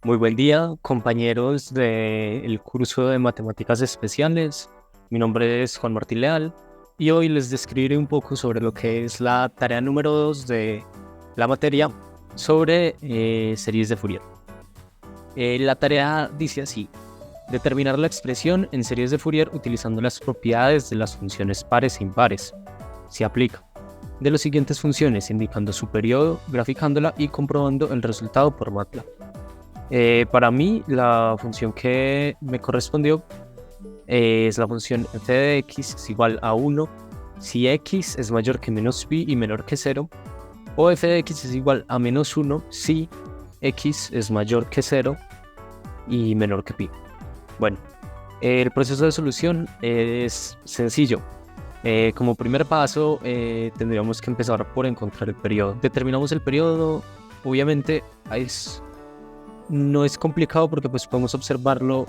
Muy buen día, compañeros del curso de Matemáticas Especiales. Mi nombre es Juan Martín Leal y hoy les describiré un poco sobre lo que es la tarea número 2 de la materia sobre series de Fourier. La tarea dice así: determinar la expresión en series de Fourier utilizando las propiedades de las funciones pares e impares. Se aplica de las siguientes funciones, indicando su periodo, graficándola y comprobando el resultado por MATLAB. Para mí, la función que me correspondió es la función f de x es igual a 1 si x es mayor que menos pi y menor que 0, o f de x es igual a menos 1 si x es mayor que 0 y menor que pi. Bueno, el proceso de solución es sencillo. Como primer paso, tendríamos que empezar por encontrar el periodo. Determinamos el periodo, obviamente no es complicado porque pues podemos observarlo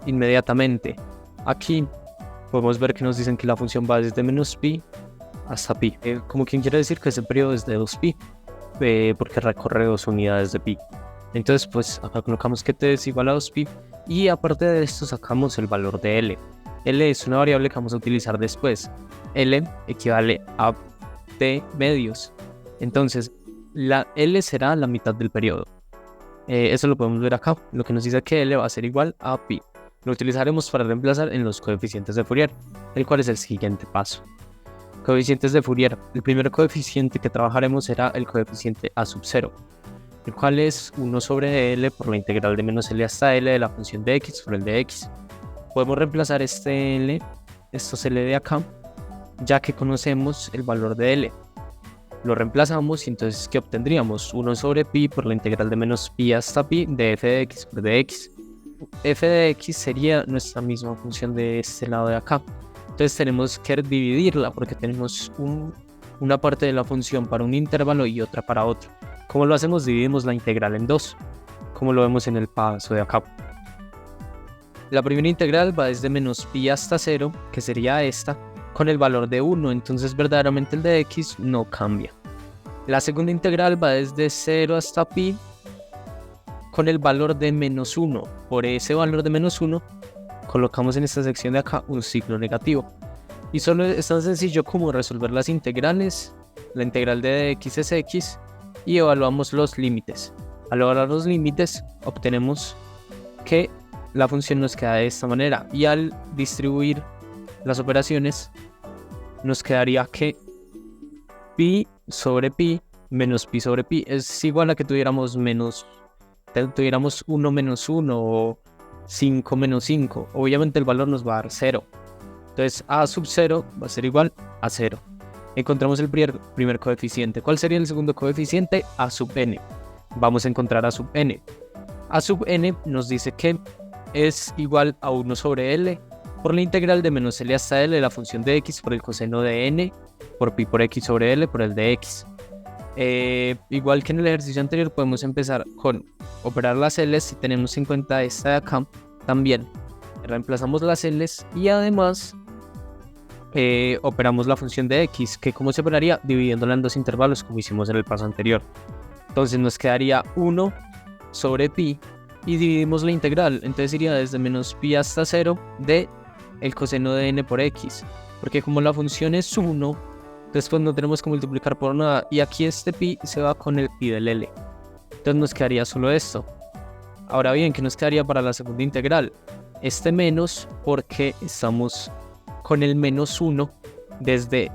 inmediatamente. Aquí podemos ver que nos dicen que la función va desde menos pi hasta pi, como quien quiere decir que ese periodo es de 2pi, porque recorre 2 unidades de pi. Entonces pues acá colocamos que t es igual a 2pi y aparte de esto sacamos el valor de L. L es una variable que vamos a utilizar después. L equivale a t medios. Entonces la L será la mitad del periodo. Eso lo podemos ver acá. Lo que nos dice que L va a ser igual a pi. Lo utilizaremos para reemplazar en los coeficientes de Fourier, el cual es el siguiente paso. Coeficientes de Fourier. El primer coeficiente que trabajaremos será el coeficiente a sub 0, el cual es 1 sobre L por la integral de menos L hasta L de la función de x por el de x. Podemos reemplazar este L, estos L de acá, ya que conocemos el valor de L. Lo reemplazamos y entonces ¿qué obtendríamos? 1 sobre pi por la integral de menos pi hasta pi de f de x por de x. F de x sería nuestra misma función de este lado de acá. Entonces tenemos que dividirla porque tenemos una parte de la función para un intervalo y otra para otro. ¿Cómo lo hacemos? Dividimos la integral en dos, como lo vemos en el paso de acá. La primera integral va desde menos pi hasta 0, que sería esta, con el valor de 1, entonces verdaderamente el de x no cambia. La segunda integral va desde 0 hasta pi con el valor de menos 1. Por ese valor de menos 1 colocamos en esta sección de acá un signo negativo. Y solo es tan sencillo como resolver las integrales. La integral de x es x y evaluamos los límites. Al evaluar los límites obtenemos que la función nos queda de esta manera, y al distribuir las operaciones nos quedaría que pi sobre pi menos pi sobre pi es igual a que tuviéramos 1 menos 1 o 5 menos 5. Obviamente el valor nos va a dar 0. Entonces a sub 0 va a ser igual a 0. Encontramos el primer coeficiente. ¿Cuál sería el segundo coeficiente? A sub n. Vamos a encontrar a sub n. A sub n nos dice que es igual a 1 sobre L por la integral de menos L hasta L de la función de x por el coseno de n por pi por x sobre L por el de x. Igual que en el ejercicio anterior, podemos empezar con operar las L's. Si tenemos en cuenta esta de acá, también reemplazamos las L's y además operamos la función de x, que ¿cómo se operaría? Dividiéndola en dos intervalos como hicimos en el paso anterior. Entonces nos quedaría 1 sobre pi y dividimos la integral, entonces iría desde menos pi hasta 0 de el coseno de n por x, porque como la función es 1, después no tenemos que multiplicar por nada, y aquí este pi se va con el pi del L, entonces nos quedaría solo esto. Ahora bien, ¿qué nos quedaría para la segunda integral? Este menos, porque estamos con el menos 1 desde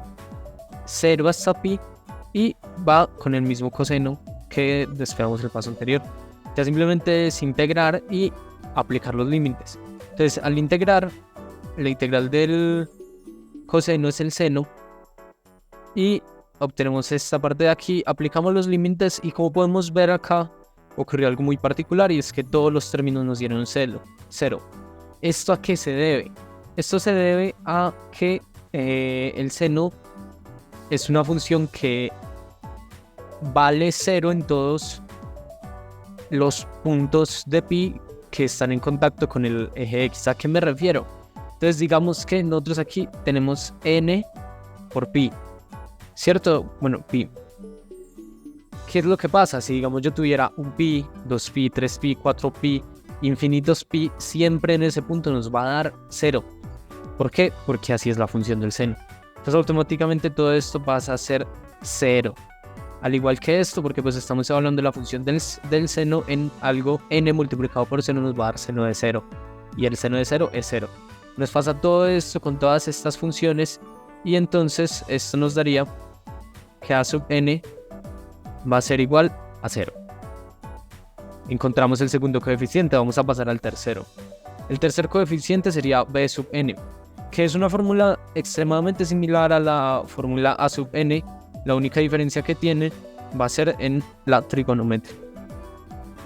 0 hasta pi y va con el mismo coseno que despegamos el paso anterior. Ya simplemente es integrar y aplicar los límites. Entonces al integrar, la integral del coseno es el seno y obtenemos esta parte de aquí, aplicamos los límites y como podemos ver acá ocurrió algo muy particular, y es que todos los términos nos dieron 0. ¿Esto a qué se debe? Esto se debe a que el seno es una función que vale 0 en todos los puntos de pi que están en contacto con el eje x. ¿A qué me refiero? Entonces digamos que nosotros aquí tenemos n por pi, ¿cierto? Bueno, pi, ¿qué es lo que pasa? Si digamos yo tuviera un pi, 2pi, 3pi, 4pi, infinitos pi, siempre en ese punto nos va a dar 0. ¿Por qué? Porque así es la función del seno. Entonces automáticamente todo esto pasa a ser 0. Al igual que esto, porque pues estamos hablando de la función del seno en algo n multiplicado por seno nos va a dar seno de 0. Y el seno de 0 es 0. Nos pasa todo esto con todas estas funciones y entonces esto nos daría que a sub n va a ser igual a 0. Encontramos el segundo coeficiente, vamos a pasar al tercero. El tercer coeficiente sería b sub n, que es una fórmula extremadamente similar a la fórmula a sub n. La única diferencia que tiene va a ser en la trigonometría.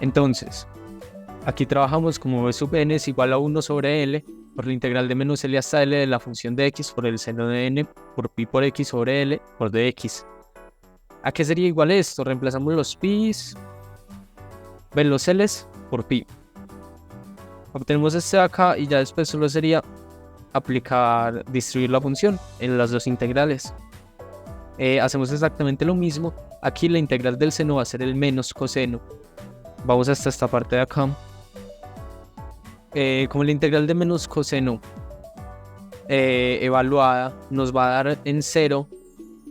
Entonces, aquí trabajamos como b sub n es igual a 1 sobre l por la integral de menos l hasta l de la función de x por el seno de n por pi por x sobre l por dx. ¿A qué sería igual esto? Reemplazamos los pi's, los l's por pi. Obtenemos este de acá y ya después solo sería distribuir la función en las dos integrales. Hacemos exactamente lo mismo. Aquí la integral del seno va a ser el menos coseno. Vamos hasta esta parte de acá. Como la integral de menos coseno evaluada nos va a dar en 0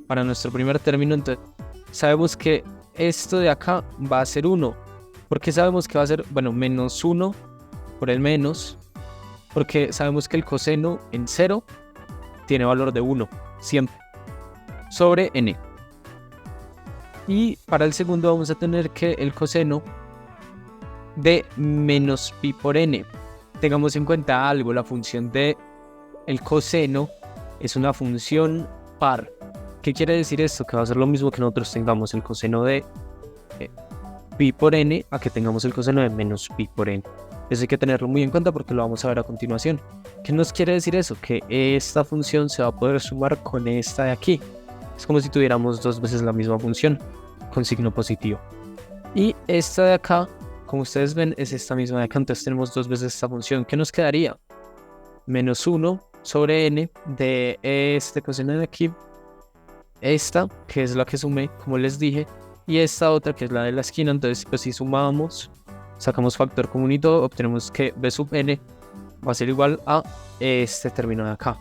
para nuestro primer término, entonces sabemos que esto de acá va a ser 1. ¿Por qué sabemos que va a ser? Bueno, menos 1 por el menos, porque sabemos que el coseno en 0 tiene valor de 1, siempre, sobre n. Y para el segundo vamos a tener que el coseno de menos pi por n. Tengamos en cuenta algo, la función de el coseno es una función par. ¿Qué quiere decir esto? Que va a ser lo mismo que nosotros tengamos el coseno de pi por n a que tengamos el coseno de menos pi por n. Eso hay que tenerlo muy en cuenta porque lo vamos a ver a continuación. ¿Qué nos quiere decir eso? Que esta función se va a poder sumar con esta de aquí. Es como si tuviéramos dos veces la misma función con signo positivo. Y esta de acá, como ustedes ven, es esta misma de acá. Entonces tenemos dos veces esta función. ¿Qué nos quedaría? Menos 1 sobre n de este coseno de aquí. Esta, que es la que sumé, como les dije. Y esta otra, que es la de la esquina. Entonces, pues si sumamos, sacamos factor común y todo, obtenemos que b sub n va a ser igual a este término de acá.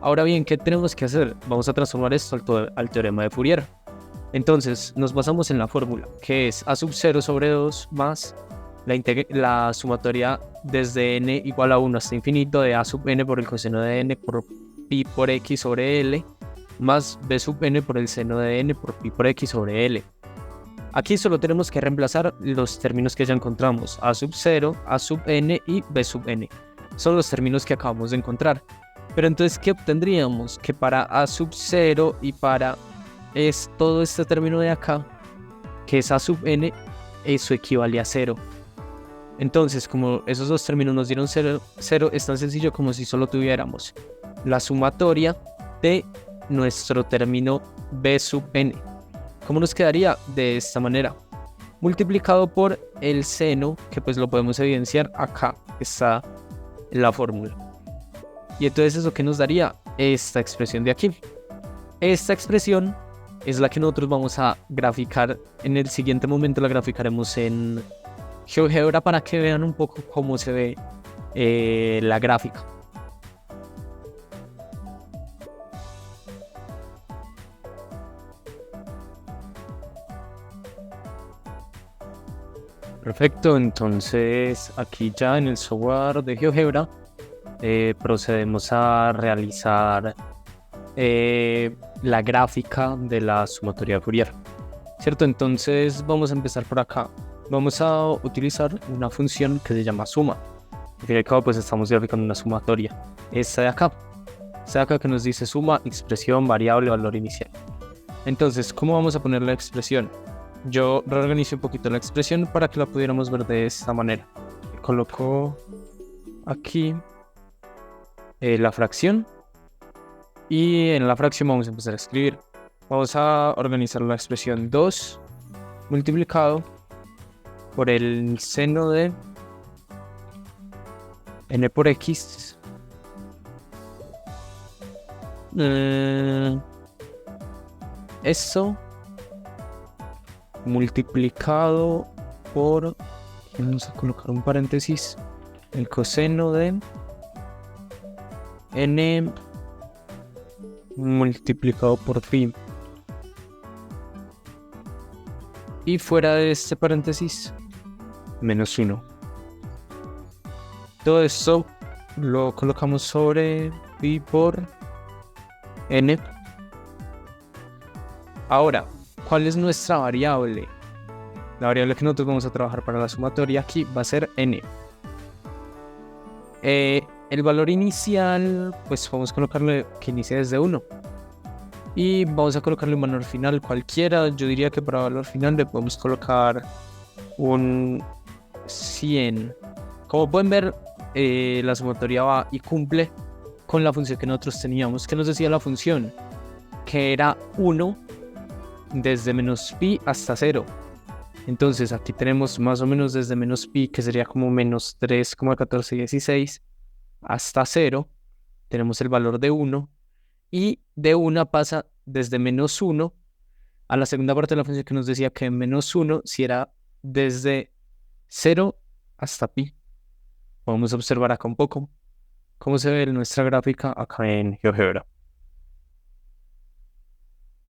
Ahora bien, ¿qué tenemos que hacer? Vamos a transformar esto al teorema de Fourier. Entonces, nos basamos en la fórmula, que es a sub 0 sobre 2 más la sumatoria desde n igual a 1 hasta infinito de a sub n por el coseno de n por pi por x sobre l más b sub n por el seno de n por pi por x sobre l. Aquí solo tenemos que reemplazar los términos que ya encontramos, a sub 0, a sub n y b sub n. Son los términos que acabamos de encontrar. Pero entonces, ¿qué obtendríamos? Que para a sub 0 y para todo este término de acá, que es a sub n, eso equivale a 0. Entonces, como esos dos términos nos dieron 0, es tan sencillo como si solo tuviéramos la sumatoria de nuestro término b sub n. ¿Cómo nos quedaría? De esta manera, multiplicado por el seno, que pues lo podemos evidenciar acá, está en la fórmula. Y entonces eso que nos daría esta expresión de aquí. Esta expresión es la que nosotros vamos a graficar en el siguiente momento. La graficaremos en GeoGebra para que vean un poco cómo se ve la gráfica. Perfecto, entonces aquí ya en el software de GeoGebra procedemos a realizar la gráfica de la sumatoria de Fourier, ¿cierto? Entonces vamos a empezar por acá. Vamos a utilizar una función que se llama suma. Al fin y al cabo, pues estamos graficando una sumatoria. Esta de acá que nos dice suma, expresión, variable, valor inicial. Entonces, ¿cómo vamos a poner la expresión? Yo reorganicé un poquito la expresión para que la pudiéramos ver de esta manera. Coloco aquí la fracción y en la fracción vamos a empezar a escribir. Vamos a organizar la expresión 2 multiplicado por el seno de n por x eso multiplicado por, vamos a colocar un paréntesis, el coseno de n multiplicado por pi. Y fuera de este paréntesis, menos 1. Todo esto lo colocamos sobre pi por n. Ahora, ¿cuál es nuestra variable? La variable que nosotros vamos a trabajar para la sumatoria aquí va a ser n. El valor inicial, pues vamos a colocarle que inicia desde 1. Y vamos a colocarle un valor final cualquiera. Yo diría que para valor final le podemos colocar un 100. Como pueden ver, la sumatoria va y cumple con la función que nosotros teníamos. ¿Qué nos decía la función? Que era 1 desde menos pi hasta 0. Entonces aquí tenemos más o menos desde menos pi, que sería como menos 3,1416, hasta 0. Tenemos el valor de 1. Y de 1 pasa desde menos 1 a la segunda parte de la función que nos decía que menos 1 si era desde 0 hasta pi. Podemos observar acá un poco cómo se ve nuestra gráfica acá en GeoGebra.